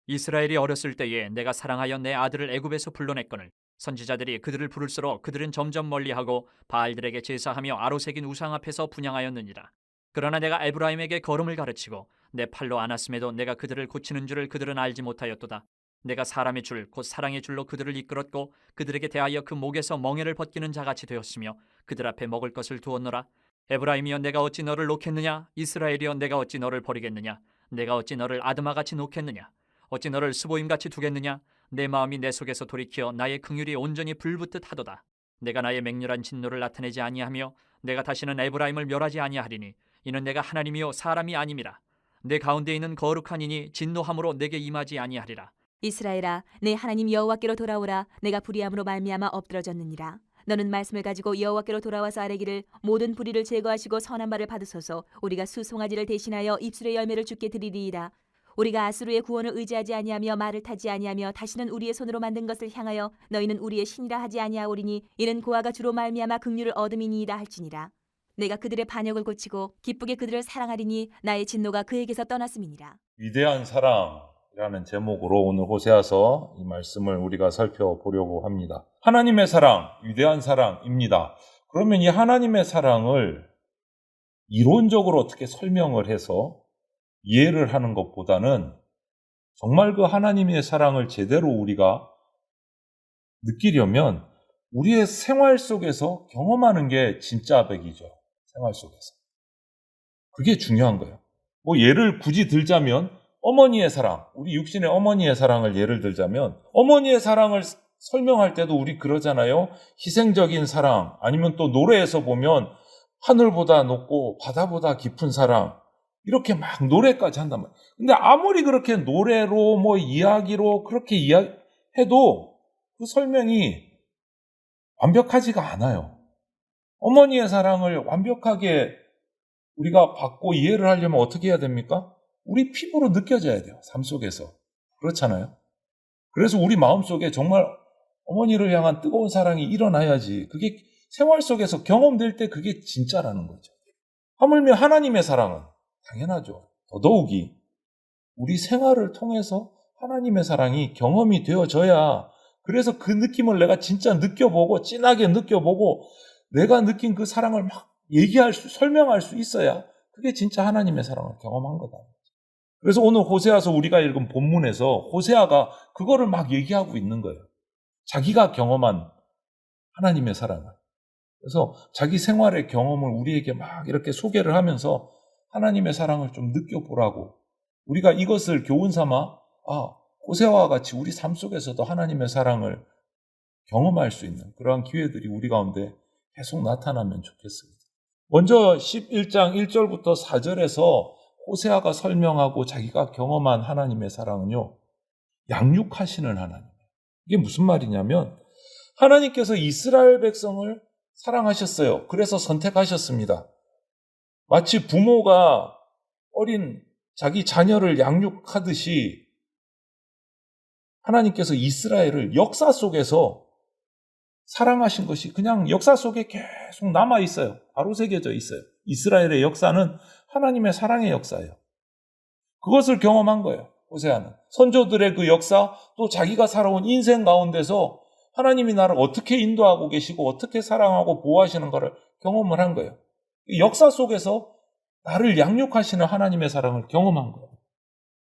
이스라엘이 어렸을 때에 내가 사랑하여 내 아들을 애굽에서 불러냈거늘 선지자들이 그들을 부를수록 그들은 점점 멀리하고 바알들에게 제사하며 아로새긴 우상 앞에서 분향하였느니라. 그러나 내가 에브라임에게 걸음을 가르치고 내 팔로 안았음에도 내가 그들을 고치는 줄을 그들은 알지 못하였도다. 내가 사람의 줄 곧 사랑의 줄로 그들을 이끌었고 그들에게 대하여 그 목에서 멍에를 벗기는 자같이 되었으며 그들 앞에 먹을 것을 두었노라. 에브라임이여 내가 어찌 너를 놓겠느냐? 이스라엘이여 내가 어찌 너를 버리겠느냐? 내가 어찌 너를 아드마같이 놓겠느냐? 어찌 너를 스보임같이 두겠느냐? 내 마음이 내 속에서 돌이켜 나의 긍휼이 온전히 불붙듯 하도다. 내가 나의 맹렬한 진노를 나타내지 아니하며 내가 다시는 에브라임을 멸하지 아니하리니 이는 내가 하나님이요 사람이 아님이라. 내 가운데 있는 거룩한 이니 진노함으로 내게 임하지 아니하리라. 이스라엘아, 내 하나님 여호와께로 돌아오라. 내가 불의함으로 말미암아 엎드러졌느니라. 너는 말씀을 가지고 여호와께로 돌아와서 아뢰기를 모든 불의를 제거하시고 선한 말을 받으소서. 우리가 수송아지를 대신하여 입술의 열매를 주께 드리리이다. 우리가 아수르의 구원을 의지하지 아니하며 말을 타지 아니하며 다시는 우리의 손으로 만든 것을 향하여 너희는 우리의 신이라 하지 아니하오리니 이는 고아가 주로 말미암아 긍휼을 얻음이니이다 할지니라. 내가 그들의 반역을 고치고 기쁘게 그들을 사랑하리니 나의 진노가 그에게서 떠났음이니라. 위대한 사랑이라는 제목으로 오늘 호세아서 이 말씀을 우리가 살펴보려고 합니다. 하나님의 사랑, 위대한 사랑입니다. 그러면 이 하나님의 사랑을 이론적으로 어떻게 설명을 해서 이해를 하는 것보다는 정말 그 하나님의 사랑을 제대로 우리가 느끼려면 우리의 생활 속에서 경험하는 게 진짜 백이죠. 생활 속에서. 그게 중요한 거예요. 뭐 예를 굳이 들자면 어머니의 사랑, 우리 육신의 어머니의 사랑을 예를 들자면 어머니의 사랑을 설명할 때도 우리 그러잖아요. 희생적인 사랑, 아니면 또 노래에서 보면 하늘보다 높고 바다보다 깊은 사랑, 이렇게 막 노래까지 한단 말이에요. 근데 아무리 그렇게 노래로 뭐 이야기로 그렇게 이야기해도 그 설명이 완벽하지가 않아요. 어머니의 사랑을 완벽하게 우리가 받고 이해를 하려면 어떻게 해야 됩니까? 우리 피부로 느껴져야 돼요. 삶 속에서. 그렇잖아요. 그래서 우리 마음속에 정말 어머니를 향한 뜨거운 사랑이 일어나야지 그게 생활 속에서 경험될 때 그게 진짜라는 거죠. 하물며 하나님의 사랑은 당연하죠. 더더욱이 우리 생활을 통해서 하나님의 사랑이 경험이 되어져야 그래서 그 느낌을 내가 진짜 느껴보고 진하게 느껴보고 내가 느낀 그 사랑을 막 설명할 수 있어야 그게 진짜 하나님의 사랑을 경험한 거다. 그래서 오늘 호세아서 우리가 읽은 본문에서 호세아가 그거를 막 얘기하고 있는 거예요. 자기가 경험한 하나님의 사랑을. 그래서 자기 생활의 경험을 우리에게 막 이렇게 소개를 하면서 하나님의 사랑을 좀 느껴보라고 우리가 이것을 교훈 삼아 호세아와 같이 우리 삶 속에서도 하나님의 사랑을 경험할 수 있는 그러한 기회들이 우리 가운데 계속 나타나면 좋겠습니다. 먼저 11장 1절부터 4절에서 호세아가 설명하고 자기가 경험한 하나님의 사랑은요, 양육하시는 하나님. 이게 무슨 말이냐면 하나님께서 이스라엘 백성을 사랑하셨어요. 그래서 선택하셨습니다. 마치 부모가 어린 자기 자녀를 양육하듯이 하나님께서 이스라엘을 역사 속에서 사랑하신 것이 그냥 역사 속에 계속 남아있어요. 바로 새겨져 있어요. 이스라엘의 역사는 하나님의 사랑의 역사예요. 그것을 경험한 거예요. 호세아는. 선조들의 그 역사, 또 자기가 살아온 인생 가운데서 하나님이 나를 어떻게 인도하고 계시고 어떻게 사랑하고 보호하시는가를 경험을 한 거예요. 역사 속에서 나를 양육하시는 하나님의 사랑을 경험한 거예요.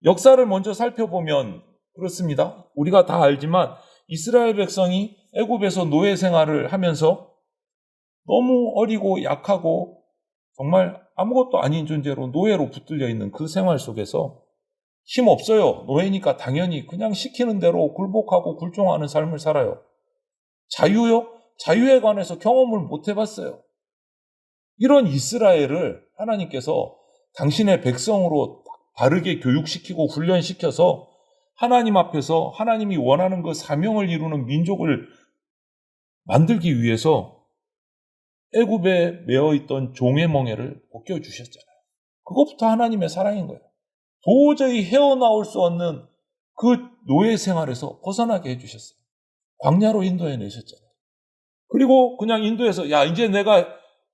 역사를 먼저 살펴보면 그렇습니다. 우리가 다 알지만 이스라엘 백성이 애굽에서 노예 생활을 하면서 너무 어리고 약하고 정말 아무것도 아닌 존재로 노예로 붙들려 있는 그 생활 속에서 힘 없어요. 노예니까 당연히 그냥 시키는 대로 굴복하고 굴종하는 삶을 살아요. 자유요? 자유에 관해서 경험을 못 해봤어요. 이런 이스라엘을 하나님께서 당신의 백성으로 바르게 교육시키고 훈련시켜서 하나님 앞에서 하나님이 원하는 그 사명을 이루는 민족을 만들기 위해서 애굽에 매어있던 종의 멍에를 벗겨주셨잖아요. 그것부터 하나님의 사랑인 거예요. 도저히 헤어나올 수 없는 그 노예 생활에서 벗어나게 해주셨어요. 광야로 인도해내셨잖아요. 그리고 그냥 인도해서 이제 내가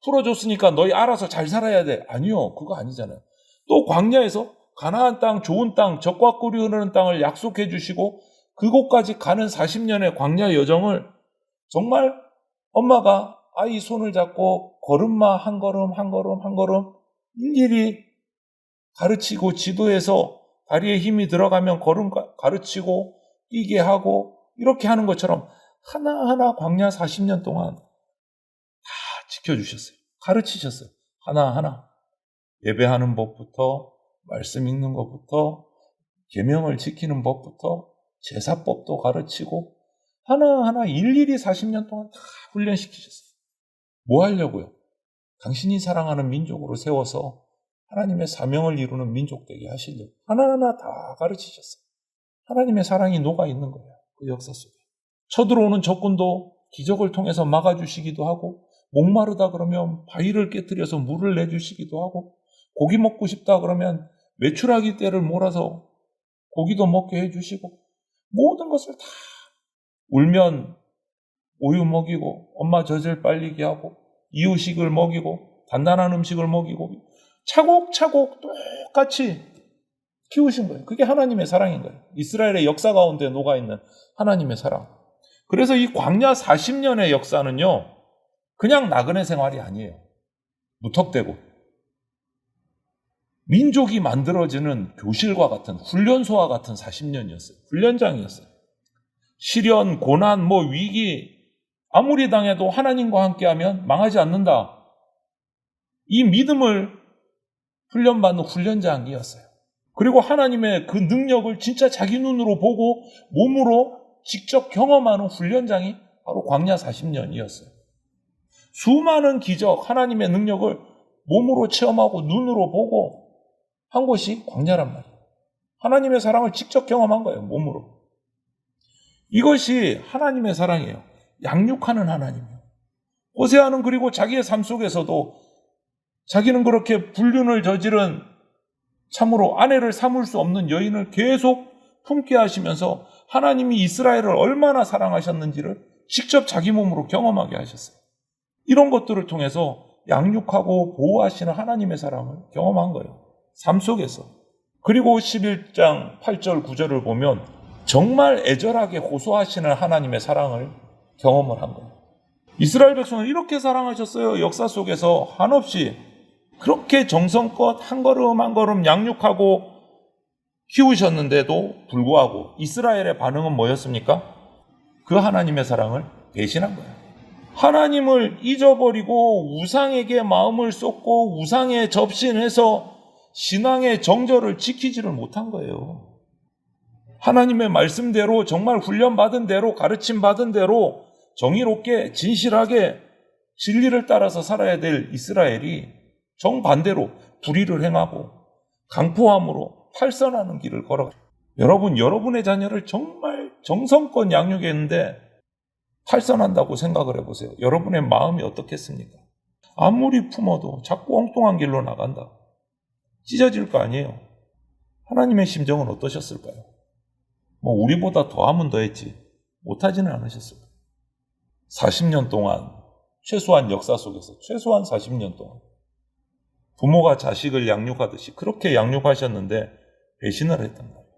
풀어줬으니까 너희 알아서 잘 살아야 돼. 아니요. 그거 아니잖아요. 또 광야에서 가나안 땅, 좋은 땅, 젖과 꿀이 흐르는 땅을 약속해 주시고 그곳까지 가는 40년의 광야 여정을 정말 엄마가 아이 손을 잡고 걸음마 한 걸음 한 걸음 한 걸음 일일이 가르치고 지도해서 다리에 힘이 들어가면 걸음 가르치고 뛰게 하고 이렇게 하는 것처럼 하나하나 광야 40년 동안 다 지켜주셨어요. 가르치셨어요. 하나하나. 예배하는 법부터 말씀 읽는 것부터 계명을 지키는 법부터 제사법도 가르치고 하나하나 일일이 40년 동안 다 훈련시키셨어요. 뭐 하려고요? 당신이 사랑하는 민족으로 세워서 하나님의 사명을 이루는 민족 되게 하시려고 하나하나 다 가르치셨어요. 하나님의 사랑이 녹아있는 거예요. 그 역사 속에. 쳐들어오는 적군도 기적을 통해서 막아주시기도 하고 목마르다 그러면 바위를 깨뜨려서 물을 내주시기도 하고 고기 먹고 싶다 그러면 메추라기 떼를 몰아서 고기도 먹게 해주시고 모든 것을 다 울면 우유 먹이고 엄마 젖을 빨리게 하고 이유식을 먹이고 단단한 음식을 먹이고 차곡차곡 똑같이 키우신 거예요. 그게 하나님의 사랑인 거예요. 이스라엘의 역사 가운데 녹아있는 하나님의 사랑. 그래서 이 광야 40년의 역사는요, 그냥 나그네 생활이 아니에요. 무턱대고. 민족이 만들어지는 교실과 같은, 훈련소와 같은 40년이었어요. 훈련장이었어요. 시련, 고난, 위기, 아무리 당해도 하나님과 함께하면 망하지 않는다. 이 믿음을 훈련받는 훈련장이었어요. 그리고 하나님의 그 능력을 진짜 자기 눈으로 보고 몸으로 직접 경험하는 훈련장이 바로 광야 40년이었어요. 수많은 기적, 하나님의 능력을 몸으로 체험하고 눈으로 보고 한 곳이 광야란 말이에요. 하나님의 사랑을 직접 경험한 거예요, 몸으로. 이것이 하나님의 사랑이에요. 양육하는 하나님이에요. 호세아는 그리고 자기의 삶 속에서도 자기는 그렇게 불륜을 저지른 참으로 아내를 삼을 수 없는 여인을 계속 품게 하시면서 하나님이 이스라엘을 얼마나 사랑하셨는지를 직접 자기 몸으로 경험하게 하셨어요. 이런 것들을 통해서 양육하고 보호하시는 하나님의 사랑을 경험한 거예요. 삶 속에서. 그리고 11장 8절 9절을 보면 정말 애절하게 호소하시는 하나님의 사랑을 경험을 한 거예요. 이스라엘 백성을 이렇게 사랑하셨어요. 역사 속에서 한없이 그렇게 정성껏 한 걸음 한 걸음 양육하고 키우셨는데도 불구하고 이스라엘의 반응은 뭐였습니까? 그 하나님의 사랑을 배신한 거예요. 하나님을 잊어버리고 우상에게 마음을 쏟고 우상에 접신해서 신앙의 정절을 지키지를 못한 거예요. 하나님의 말씀대로 정말 훈련받은 대로 가르침받은 대로 정의롭게 진실하게 진리를 따라서 살아야 될 이스라엘이 정반대로 불의를 행하고 강포함으로 탈선하는 길을 걸어가요. 여러분의 자녀를 정말 정성껏 양육했는데 탈선한다고 생각을 해보세요. 여러분의 마음이 어떻겠습니까? 아무리 품어도 자꾸 엉뚱한 길로 나간다. 찢어질 거 아니에요. 하나님의 심정은 어떠셨을까요? 우리보다 더하면 더했지 못하지는 않으셨을 거예요. 40년 동안 최소한 역사 속에서 최소한 40년 동안 부모가 자식을 양육하듯이 그렇게 양육하셨는데 배신을 했단 말이에요.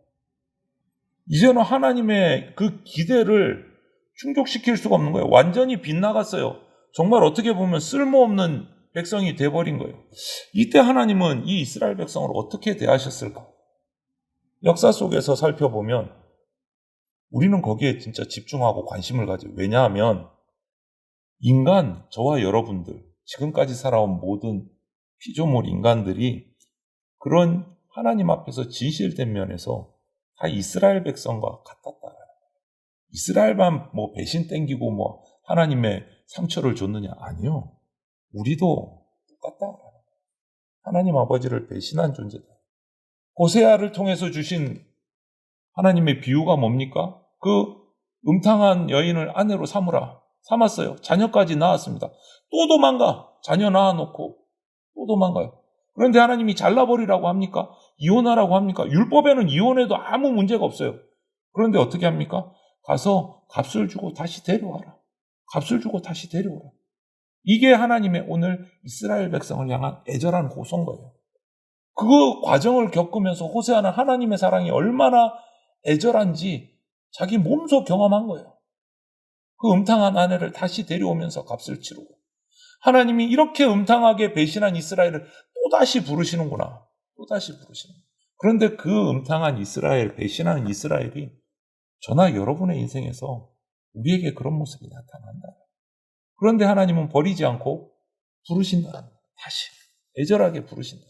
이제는 하나님의 그 기대를 충족시킬 수가 없는 거예요. 완전히 빗나갔어요. 정말 어떻게 보면 쓸모없는 백성이 돼버린 거예요. 이때 하나님은 이 이스라엘 백성을 어떻게 대하셨을까? 역사 속에서 살펴보면 우리는 거기에 진짜 집중하고 관심을 가져요. 왜냐하면 인간, 저와 여러분들, 지금까지 살아온 모든 피조물 인간들이 그런 하나님 앞에서 진실된 면에서 다 이스라엘 백성과 같았다. 이스라엘만 배신 땡기고 하나님의 상처를 줬느냐? 아니요. 우리도 똑같다. 하나님 아버지를 배신한 존재다. 호세아를 통해서 주신 하나님의 비유가 뭡니까? 그 음탕한 여인을 아내로 삼았어요. 자녀까지 낳았습니다. 또 도망가. 자녀 낳아놓고 또 도망가요. 그런데 하나님이 잘라버리라고 합니까? 이혼하라고 합니까? 율법에는 이혼해도 아무 문제가 없어요. 그런데 어떻게 합니까? 가서 값을 주고 다시 데려와라. 값을 주고 다시 데려오라. 이게 하나님의 오늘 이스라엘 백성을 향한 애절한 호소인 거예요. 그 과정을 겪으면서 호세아는 하나님의 사랑이 얼마나 애절한지 자기 몸소 경험한 거예요. 그 음탕한 아내를 다시 데려오면서 값을 치르고 하나님이 이렇게 음탕하게 배신한 이스라엘을 또다시 부르시는구나. 또다시 부르시는 거예요. 그런데 그 음탕한 이스라엘, 배신하는 이스라엘이 저나 여러분의 인생에서 우리에게 그런 모습이 나타난다. 그런데 하나님은 버리지 않고 부르신다. 다시 애절하게 부르신다.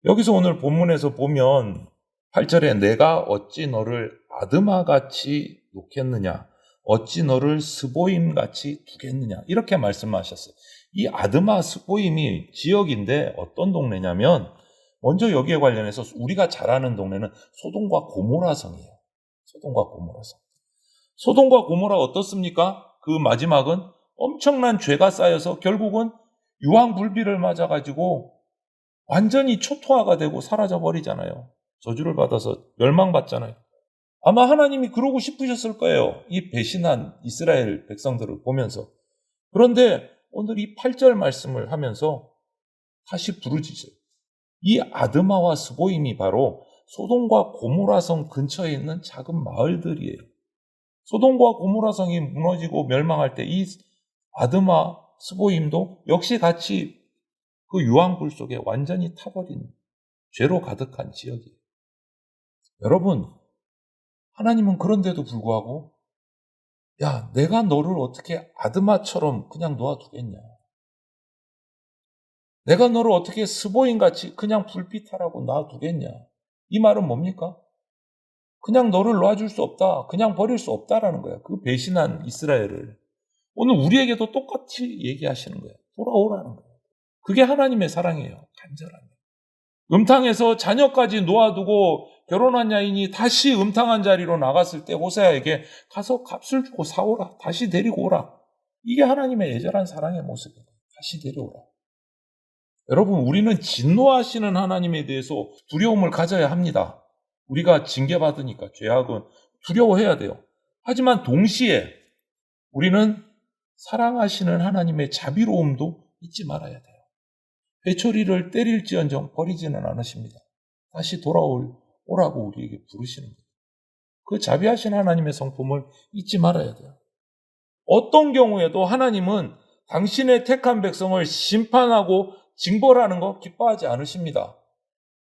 여기서 오늘 본문에서 보면 8절에 내가 어찌 너를 아드마같이 놓겠느냐 어찌 너를 스보임같이 두겠느냐 이렇게 말씀하셨어요. 이 아드마 스보임이 지역인데 어떤 동네냐면 먼저 여기에 관련해서 우리가 잘 아는 동네는 소돔과 고모라성이에요. 소돔과 고모라성. 소돔과 고모라 어떻습니까? 그 마지막은 엄청난 죄가 쌓여서 결국은 유황불비를 맞아가지고 완전히 초토화가 되고 사라져버리잖아요. 저주를 받아서 멸망받잖아요. 아마 하나님이 그러고 싶으셨을 거예요. 이 배신한 이스라엘 백성들을 보면서. 그런데 오늘 이 8절 말씀을 하면서 다시 부르짖어요. 이 아드마와 스보임이 바로 소돔과 고모라성 근처에 있는 작은 마을들이에요. 소돔과 고모라성이 무너지고 멸망할 때 이 아드마, 스보임도 역시 같이 그 유황불 속에 완전히 타버린 죄로 가득한 지역이에요. 여러분, 하나님은 그런데도 불구하고 야, 내가 너를 어떻게 아드마처럼 그냥 놓아두겠냐. 내가 너를 어떻게 스보임같이 그냥 불빛하라고 놔두겠냐. 이 말은 뭡니까? 그냥 너를 놓아줄 수 없다. 그냥 버릴 수 없다라는 거야. 그 배신한 이스라엘을. 오늘 우리에게도 똑같이 얘기하시는 거예요. 돌아오라는 거예요. 그게 하나님의 사랑이에요. 간절함이에요. 음탕에서 자녀까지 놓아두고 결혼한 여인이 다시 음탕한 자리로 나갔을 때 호세아에게 가서 값을 주고 사오라. 다시 데리고 오라. 이게 하나님의 애절한 사랑의 모습이에요. 다시 데려오라. 여러분, 우리는 진노하시는 하나님에 대해서 두려움을 가져야 합니다. 우리가 징계받으니까 죄악은 두려워해야 돼요. 하지만 동시에 우리는 사랑하시는 하나님의 자비로움도 잊지 말아야 돼요. 회초리를 때릴지언정 버리지는 않으십니다. 다시 오라고 우리에게 부르시는 거예요. 그 자비하신 하나님의 성품을 잊지 말아야 돼요. 어떤 경우에도 하나님은 당신의 택한 백성을 심판하고 징벌하는 거 기뻐하지 않으십니다.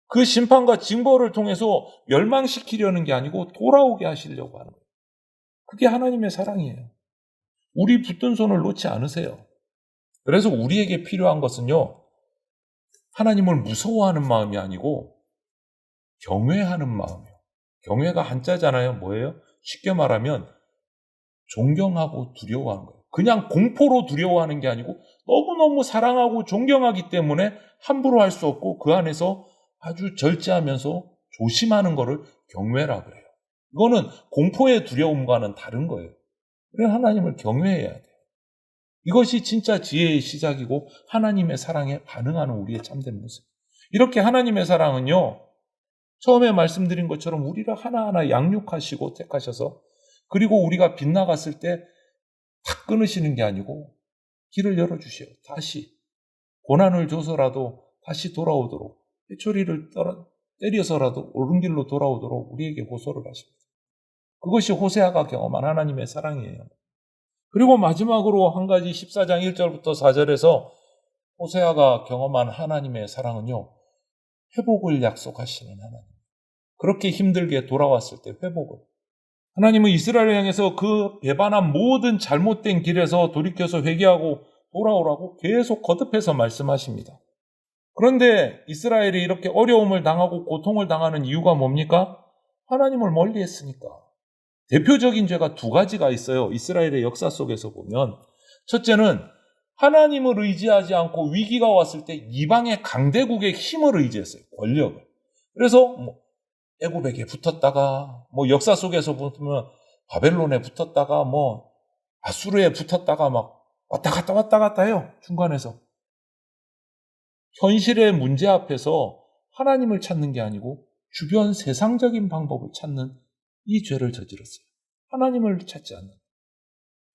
그 심판과 징벌을 통해서 멸망시키려는 게 아니고 돌아오게 하시려고 하는 거예요. 그게 하나님의 사랑이에요. 우리 붙든 손을 놓지 않으세요. 그래서 우리에게 필요한 것은요, 하나님을 무서워하는 마음이 아니고 경외하는 마음이에요. 경외가 한자잖아요. 뭐예요? 쉽게 말하면 존경하고 두려워하는 거예요. 그냥 공포로 두려워하는 게 아니고 너무너무 사랑하고 존경하기 때문에 함부로 할 수 없고 그 안에서 아주 절제하면서 조심하는 거를 경외라 그래요. 이거는 공포의 두려움과는 다른 거예요. 그래서 하나님을 경외해야 돼요. 이것이 진짜 지혜의 시작이고 하나님의 사랑에 반응하는 우리의 참된 모습. 이렇게 하나님의 사랑은요, 처음에 말씀드린 것처럼 우리를 하나하나 양육하시고 택하셔서 그리고 우리가 빗나갔을 때 탁 끊으시는 게 아니고 길을 열어주셔요. 다시 고난을 줘서라도 다시 돌아오도록 회초리를 때려서라도 옳은 길로 돌아오도록 우리에게 호소를 하십니다. 그것이 호세아가 경험한 하나님의 사랑이에요. 그리고 마지막으로 한 가지 14장 1절부터 4절에서 호세아가 경험한 하나님의 사랑은요, 회복을 약속하시는 하나님. 그렇게 힘들게 돌아왔을 때 회복을. 하나님은 이스라엘을 향해서 그 배반한 모든 잘못된 길에서 돌이켜서 회개하고 돌아오라고 계속 거듭해서 말씀하십니다. 그런데 이스라엘이 이렇게 어려움을 당하고 고통을 당하는 이유가 뭡니까? 하나님을 멀리했으니까. 대표적인 죄가 두 가지가 있어요. 이스라엘의 역사 속에서 보면. 첫째는 하나님을 의지하지 않고 위기가 왔을 때 이방의 강대국의 힘을 의지했어요. 권력을. 그래서 애굽에게 붙었다가 역사 속에서 보면 바벨론에 붙었다가 아수르에 붙었다가 막 왔다 갔다 해요. 중간에서. 현실의 문제 앞에서 하나님을 찾는 게 아니고 주변 세상적인 방법을 찾는 이 죄를 저질렀어요. 하나님을 찾지 않는.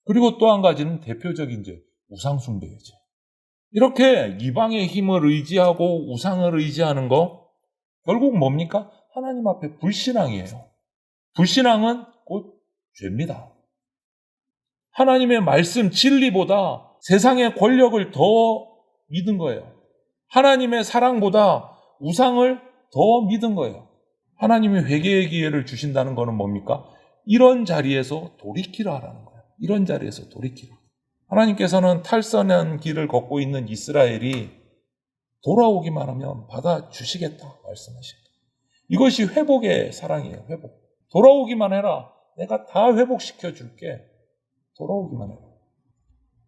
그리고 또 한 가지는 대표적인 죄, 우상숭배의 죄. 이렇게 이방의 힘을 의지하고 우상을 의지하는 거 결국 뭡니까? 하나님 앞에 불신앙이에요. 불신앙은 곧 죄입니다. 하나님의 말씀 진리보다 세상의 권력을 더 믿은 거예요. 하나님의 사랑보다 우상을 더 믿은 거예요. 하나님이 회개의 기회를 주신다는 것은 뭡니까? 이런 자리에서 돌이키라 하라는 거예요. 이런 자리에서 돌이키라. 하나님께서는 탈선한 길을 걷고 있는 이스라엘이 돌아오기만 하면 받아주시겠다 말씀하십니다. 이것이 회복의 사랑이에요. 회복. 돌아오기만 해라. 내가 다 회복시켜 줄게. 돌아오기만 해라.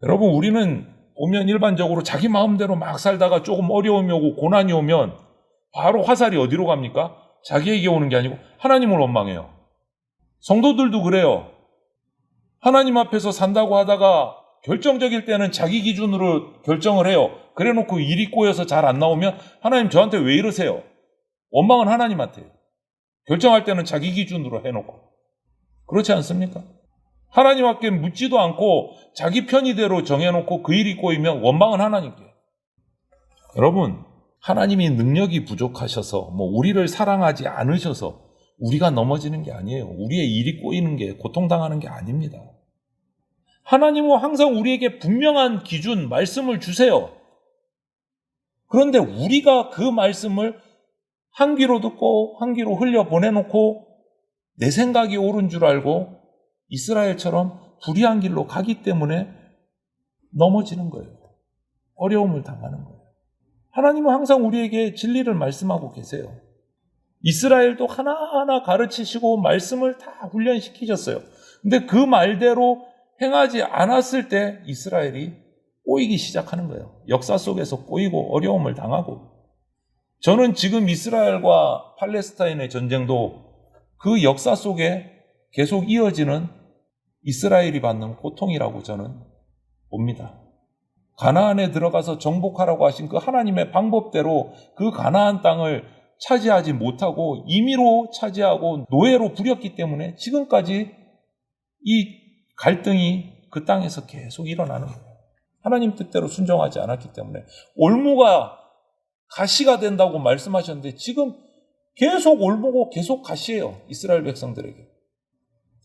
여러분, 우리는 보면 일반적으로 자기 마음대로 막 살다가 조금 어려움이 오고 고난이 오면 바로 화살이 어디로 갑니까? 자기에게 오는 게 아니고 하나님을 원망해요. 성도들도 그래요. 하나님 앞에서 산다고 하다가 결정적일 때는 자기 기준으로 결정을 해요. 그래 놓고 일이 꼬여서 잘 안 나오면 하나님 저한테 왜 이러세요? 원망은 하나님한테요. 결정할 때는 자기 기준으로 해놓고. 그렇지 않습니까? 하나님 앞에 묻지도 않고 자기 편의대로 정해놓고 그 일이 꼬이면 원망은 하나님께. 여러분, 하나님이 능력이 부족하셔서 우리를 사랑하지 않으셔서 우리가 넘어지는 게 아니에요. 우리의 일이 꼬이는 게 고통당하는 게 아닙니다. 하나님은 항상 우리에게 분명한 기준, 말씀을 주세요. 그런데 우리가 그 말씀을 한 귀로 듣고 한 귀로 흘려 보내놓고 내 생각이 옳은 줄 알고 이스라엘처럼 불의한 길로 가기 때문에 넘어지는 거예요. 어려움을 당하는 거예요. 하나님은 항상 우리에게 진리를 말씀하고 계세요. 이스라엘도 하나하나 가르치시고 말씀을 다 훈련시키셨어요. 근데 그 말대로 행하지 않았을 때 이스라엘이 꼬이기 시작하는 거예요. 역사 속에서 꼬이고 어려움을 당하고. 저는 지금 이스라엘과 팔레스타인의 전쟁도 그 역사 속에 계속 이어지는 이스라엘이 받는 고통이라고 저는 봅니다. 가나안에 들어가서 정복하라고 하신 그 하나님의 방법대로 그 가나안 땅을 차지하지 못하고 임의로 차지하고 노예로 부렸기 때문에 지금까지 이 갈등이 그 땅에서 계속 일어나는 거예요. 하나님 뜻대로 순종하지 않았기 때문에. 올무가 가시가 된다고 말씀하셨는데 지금 계속 올무고 계속 가시예요. 이스라엘 백성들에게.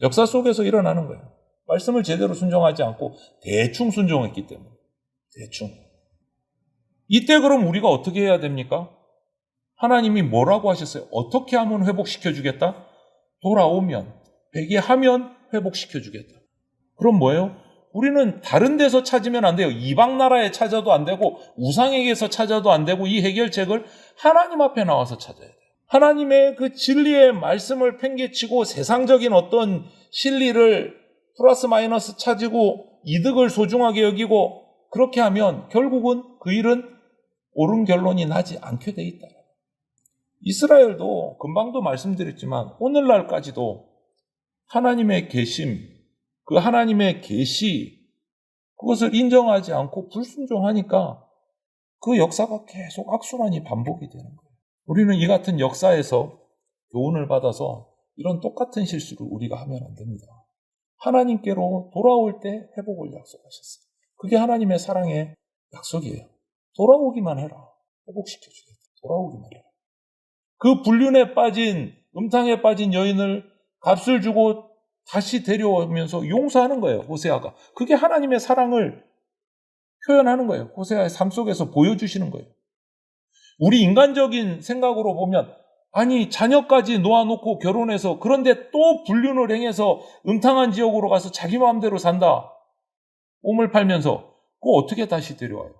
역사 속에서 일어나는 거예요. 말씀을 제대로 순종하지 않고 대충 순종했기 때문에. 대충. 이때 그럼 우리가 어떻게 해야 됩니까? 하나님이 뭐라고 하셨어요? 어떻게 하면 회복시켜주겠다? 돌아오면, 회개하면 회복시켜주겠다. 그럼 뭐예요? 우리는 다른 데서 찾으면 안 돼요. 이방 나라에 찾아도 안 되고 우상에게서 찾아도 안 되고 이 해결책을 하나님 앞에 나와서 찾아야 돼요. 하나님의 그 진리의 말씀을 팽개치고 세상적인 어떤 진리를 플러스 마이너스 찾고 이득을 소중하게 여기고 그렇게 하면 결국은 그 일은 옳은 결론이 나지 않게 돼 있다. 이스라엘도 금방도 말씀드렸지만 오늘날까지도 하나님의 계심, 그 하나님의 계시 그것을 인정하지 않고 불순종하니까 그 역사가 계속 악순환이 반복이 되는 거예요. 우리는 이 같은 역사에서 교훈을 받아서 이런 똑같은 실수를 우리가 하면 안 됩니다. 하나님께로 돌아올 때 회복을 약속하셨어요. 그게 하나님의 사랑의 약속이에요. 돌아오기만 해라. 회복시켜주겠다. 돌아오기만 해라. 그 불륜에 빠진, 음탕에 빠진 여인을 값을 주고 다시 데려오면서 용서하는 거예요. 호세아가. 그게 하나님의 사랑을 표현하는 거예요. 호세아의 삶 속에서 보여주시는 거예요. 우리 인간적인 생각으로 보면 아니 자녀까지 놓아놓고 결혼해서 그런데 또 불륜을 행해서 음탕한 지역으로 가서 자기 마음대로 산다. 몸을 팔면서 그거 어떻게 다시 데려와요?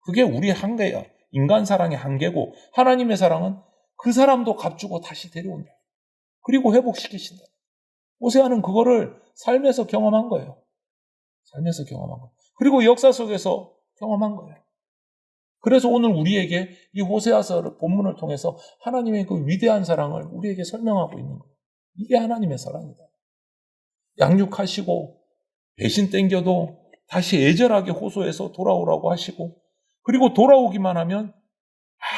그게 우리 한계야. 인간 사랑의 한계고 하나님의 사랑은 그 사람도 값주고 다시 데려온다. 그리고 회복시키신다. 호세아는 그거를 삶에서 경험한 거예요. 삶에서 경험한 거예요. 그리고 역사 속에서 경험한 거예요. 그래서 오늘 우리에게 이 호세아서 본문을 통해서 하나님의 그 위대한 사랑을 우리에게 설명하고 있는 거예요. 이게 하나님의 사랑이다. 양육하시고 배신 땡겨도 다시 애절하게 호소해서 돌아오라고 하시고 그리고 돌아오기만 하면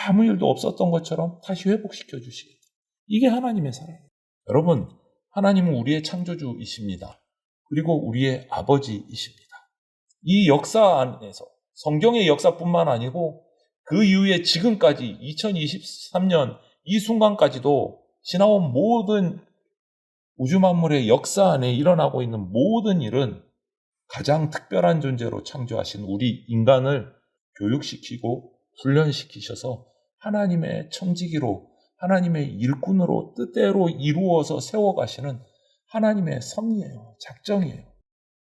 아무 일도 없었던 것처럼 다시 회복시켜 주시겠다. 이게 하나님의 사랑이에요. 여러분, 하나님은 우리의 창조주이십니다. 그리고 우리의 아버지이십니다. 이 역사 안에서 성경의 역사뿐만 아니고 그 이후에 지금까지 2023년 이 순간까지도 지나온 모든 우주 만물의 역사 안에 일어나고 있는 모든 일은 가장 특별한 존재로 창조하신 우리 인간을 교육시키고 훈련시키셔서 하나님의 청지기로 하나님의 일꾼으로 뜻대로 이루어서 세워가시는 하나님의 섭리예요. 작정이에요.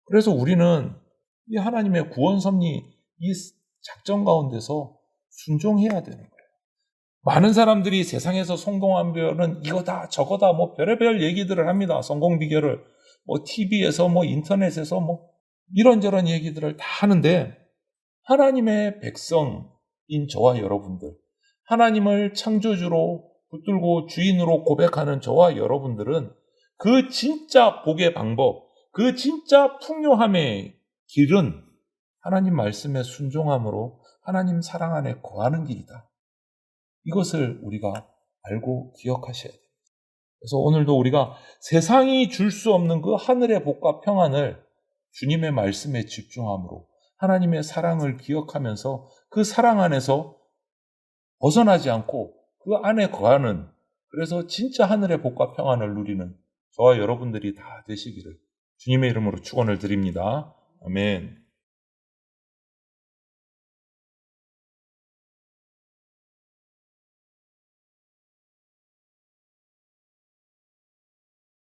그래서 우리는 이 하나님의 구원 섭리, 이 작정 가운데서 순종해야 되는 거예요. 많은 사람들이 세상에서 성공한 별은 이거다 저거다 뭐 별의별 얘기들을 합니다. 성공 비결을 뭐 TV에서 뭐 인터넷에서 뭐 이런저런 얘기들을 다 하는데 하나님의 백성인 저와 여러분들, 하나님을 창조주로 붙들고 주인으로 고백하는 저와 여러분들은 그 진짜 복의 방법, 그 진짜 풍요함의 길은 하나님 말씀에 순종함으로 하나님 사랑 안에 거하는 길이다. 이것을 우리가 알고 기억하셔야 됩니다. 그래서 오늘도 우리가 세상이 줄 수 없는 그 하늘의 복과 평안을 주님의 말씀에 집중함으로 하나님의 사랑을 기억하면서 그 사랑 안에서 벗어나지 않고 그 안에 거하는, 그래서 진짜 하늘의 복과 평안을 누리는 저와 여러분들이 다 되시기를 주님의 이름으로 축원을 드립니다. 아멘.